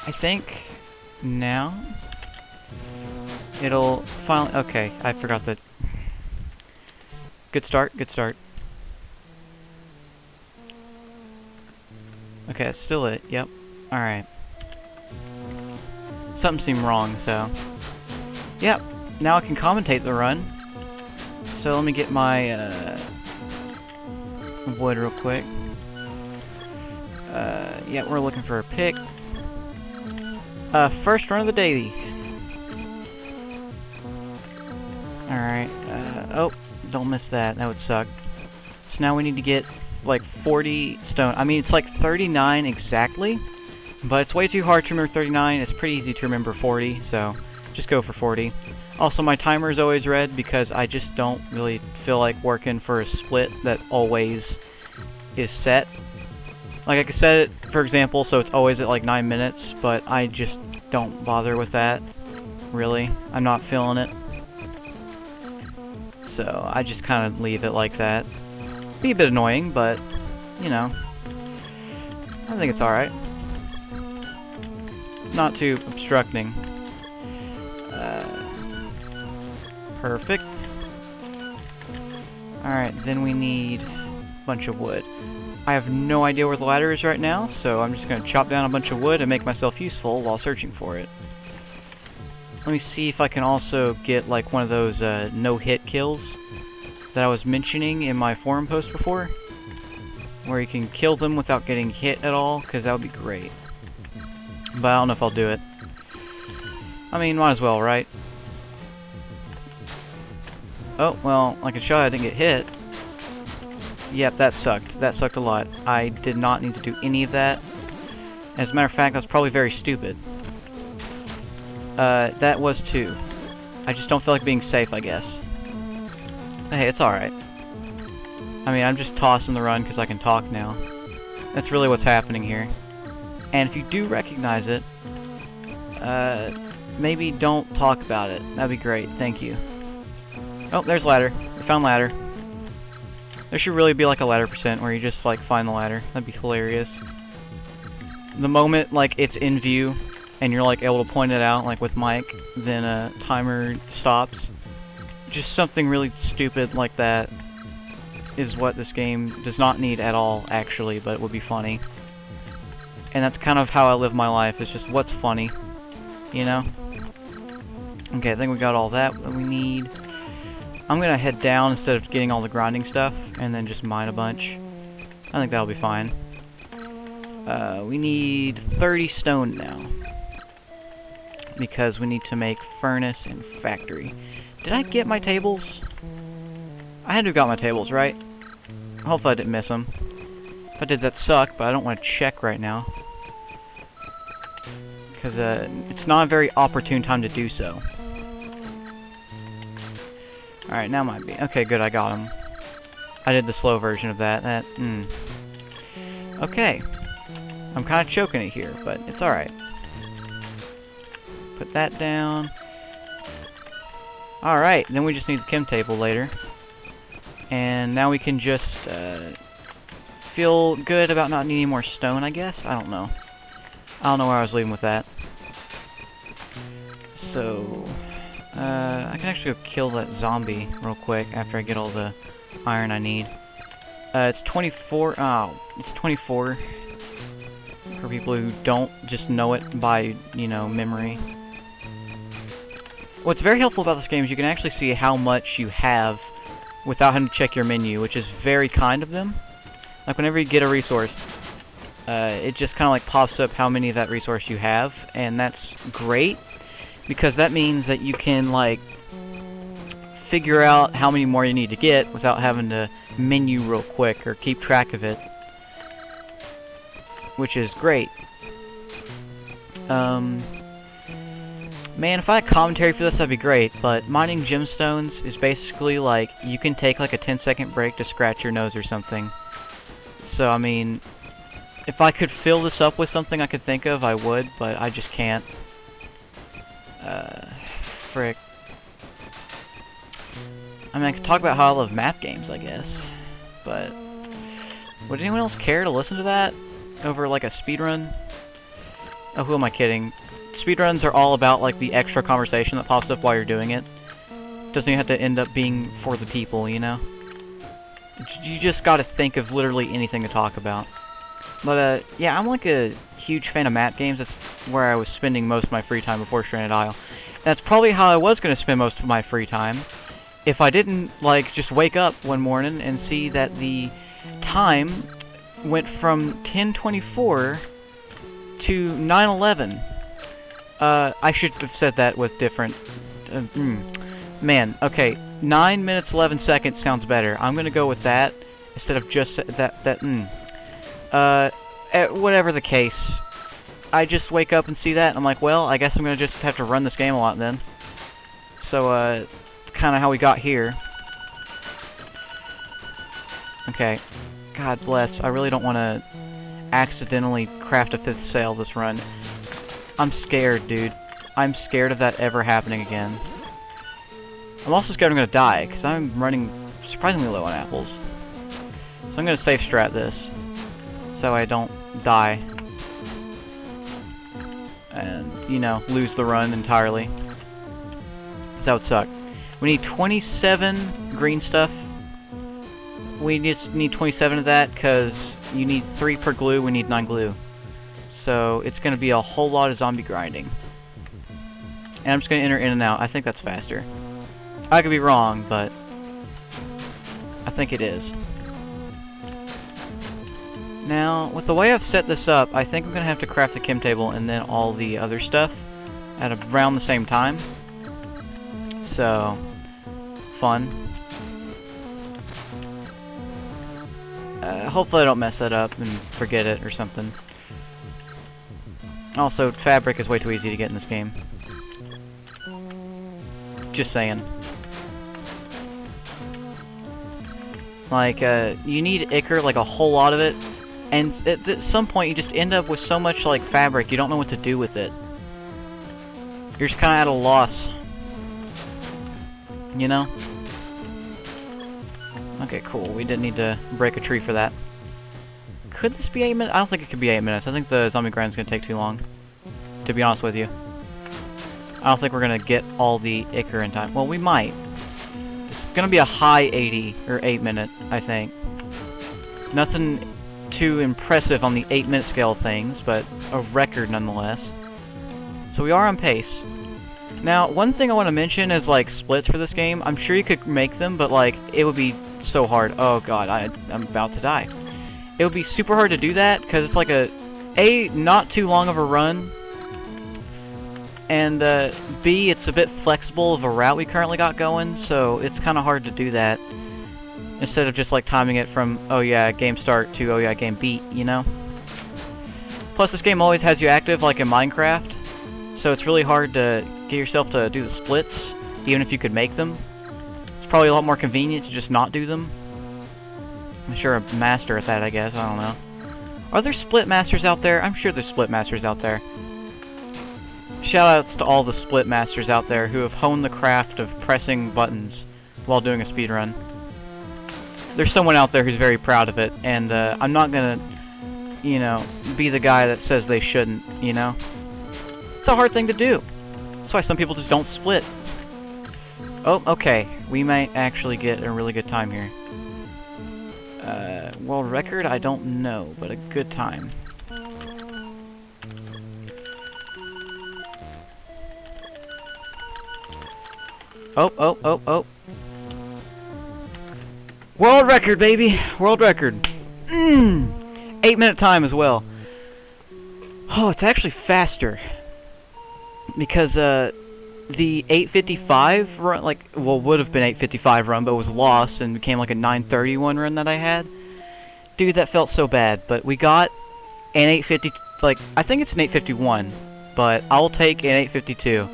I think now it'll finally... Okay, I forgot that. Good start, good start. Okay, that's still it, yep. Alright. Something seemed wrong, so... Yep, now I can commentate the run. So let me get my wood real quick. Yeah, we're looking for a pick. First run of the day. Alright, oh, don't miss that. That would suck. So now we need to get, like, 40 stone. I mean, it's like 39 exactly, but it's way too hard to remember 39. It's pretty easy to remember 40, so just go for 40. Also, my timer is always red because I just don't really feel like working for a split that always is set. Like, I could set it, for example, so it's always at like 9 minutes, but I just don't bother with that, really. I'm not feeling it. So, I just kind of leave it like that. Be a bit annoying, but, you know, I think it's alright. Not too obstructing. Perfect. Alright, then we need a bunch of wood. I have no idea where the ladder is right now, so I'm just going to chop down a bunch of wood and make myself useful while searching for it. Let me see if I can also get like one of those no-hit kills that I was mentioning in my forum post before, where you can kill them without getting hit at all, because that would be great. But I don't know if I'll do it. I mean, might as well, right? Oh, well, like a shot, I didn't get hit. Yep, that sucked. That sucked a lot. I did not need to do any of that. As a matter of fact, I was probably very stupid. That was too. I just don't feel like being safe, I guess. Hey, it's alright. I mean, I'm just tossing the run because I can talk now. That's really what's happening here. And if you do recognize it, maybe don't talk about it. That'd be great. Thank you. Oh, there's ladder. We found ladder. There should really be like a ladder percent where you just like find the ladder. That'd be hilarious. The moment like it's in view and you're like able to point it out like with Mike, then a timer stops. Just something really stupid like that is what this game does not need at all, actually, but it would be funny. And that's kind of how I live my life. It's just what's funny, you know? Okay, I think we got all that we need. I'm gonna head down instead of getting all the grinding stuff, and then just mine a bunch. I think that'll be fine. We need 30 stone now, because we need to make furnace and factory. Did I get my tables? I had to have got my tables, right? Hopefully I didn't miss them. If I did, that sucked, but I don't want to check right now, because it's not a very opportune time to do so. Alright, now might be. Okay, good, I got him. I did the slow version of that. Okay. I'm kind of choking it here, but it's alright. Put that down. Alright, then we just need the chem table later. And now we can just feel good about not needing more stone, I guess? I don't know. I don't know where I was leaving with that. So... I can actually go kill that zombie real quick after I get all the iron I need. It's 24. Oh, it's 24 for people who don't just know it by, you know, memory. What's very helpful about this game is you can actually see how much you have without having to check your menu, which is very kind of them. Like, whenever you get a resource, it just kind of like pops up how many of that resource you have, and that's great. Because that means that you can, like, figure out how many more you need to get without having to menu real quick or keep track of it. Which is great. Man, if I had commentary for this, that'd be great, but mining gemstones is basically like, you can take like a 10-second break to scratch your nose or something. So, I mean, if I could fill this up with something I could think of, I would, but I just can't. Frick. I mean, I could talk about how I love map games, I guess. But would anyone else care to listen to that over, like, a speedrun? Oh, who am I kidding? Speedruns are all about, like, the extra conversation that pops up while you're doing it. Doesn't even have to end up being for the people, you know? You just gotta think of literally anything to talk about. But, yeah, I'm like a huge fan of map games. That's where I was spending most of my free time before Stranded Isle. And that's probably how I was gonna spend most of my free time if I didn't, like, just wake up one morning and see that the time went from 10:24 to 9:11. I should have said that with different... Man, okay, 9 minutes 11 seconds sounds better. I'm gonna go with that instead of just whatever the case, I just wake up and see that, and I'm like, well, I guess I'm gonna just have to run this game a lot then. So, it's kind of how we got here. Okay, God bless. I really don't want to accidentally craft a 5th sail this run. I'm scared, dude. I'm scared of that ever happening again. I'm also scared I'm going to die, because I'm running surprisingly low on apples. So I'm going to safe strat this, so I don't die. And, you know, lose the run entirely. Because that would suck. We need 27 green stuff. We just need 27 of that, because you need 3 per glue, we need 9 glue. So it's going to be a whole lot of zombie grinding. And I'm just going to enter in and out. I think that's faster. I could be wrong, but I think it is. Now, with the way I've set this up, I think I'm going to have to craft the chem table and then all the other stuff at around the same time. So, fun. Hopefully I don't mess that up and forget it or something. Also, fabric is way too easy to get in this game. Just saying. Like, you need ichor, like a whole lot of it, and at some point you just end up with so much, like, fabric, you don't know what to do with it. You're just kind of at a loss. You know? Okay, cool. We didn't need to break a tree for that. Could this be 8 minutes? I don't think it could be 8 minutes. I think the zombie grind's gonna take too long, to be honest with you. I don't think we're gonna get all the ichor in time. Well, we might. It's gonna be a high 80 or 8 minute, I think. Nothing too impressive on the 8 minute scale of things, but a record nonetheless. So we are on pace. Now, one thing I want to mention is, like, splits for this game. I'm sure you could make them, but, like, it would be so hard. Oh god, I'm about to die. It would be super hard to do that, because it's like a not too long of a run, and B, it's a bit flexible of a route we currently got going, so it's kind of hard to do that, instead of just, like, timing it from, oh yeah, game start to, oh yeah, game beat, you know? Plus, this game always has you active, like in Minecraft, so it's really hard to get yourself to do the splits, even if you could make them. It's probably a lot more convenient to just not do them. I'm sure a master at that, I guess. I don't know. Are there split masters out there? I'm sure there's split masters out there. Shoutouts to all the split masters out there who have honed the craft of pressing buttons while doing a speedrun. There's someone out there who's very proud of it, and I'm not gonna, you know, be the guy that says they shouldn't, you know? It's a hard thing to do. That's why some people just don't split. Oh, okay. We might actually get a really good time here. World record? I don't know, but a good time. Oh. World record, baby! World record. 8 minute time as well. Oh, it's actually faster. Because, the 8:55 run, like, well, would have been 8:55 run, but was lost and became like a 9:31 run that I had. Dude, that felt so bad, but we got an 8:50, like, I think it's an 8:51, but I'll take an 8:52.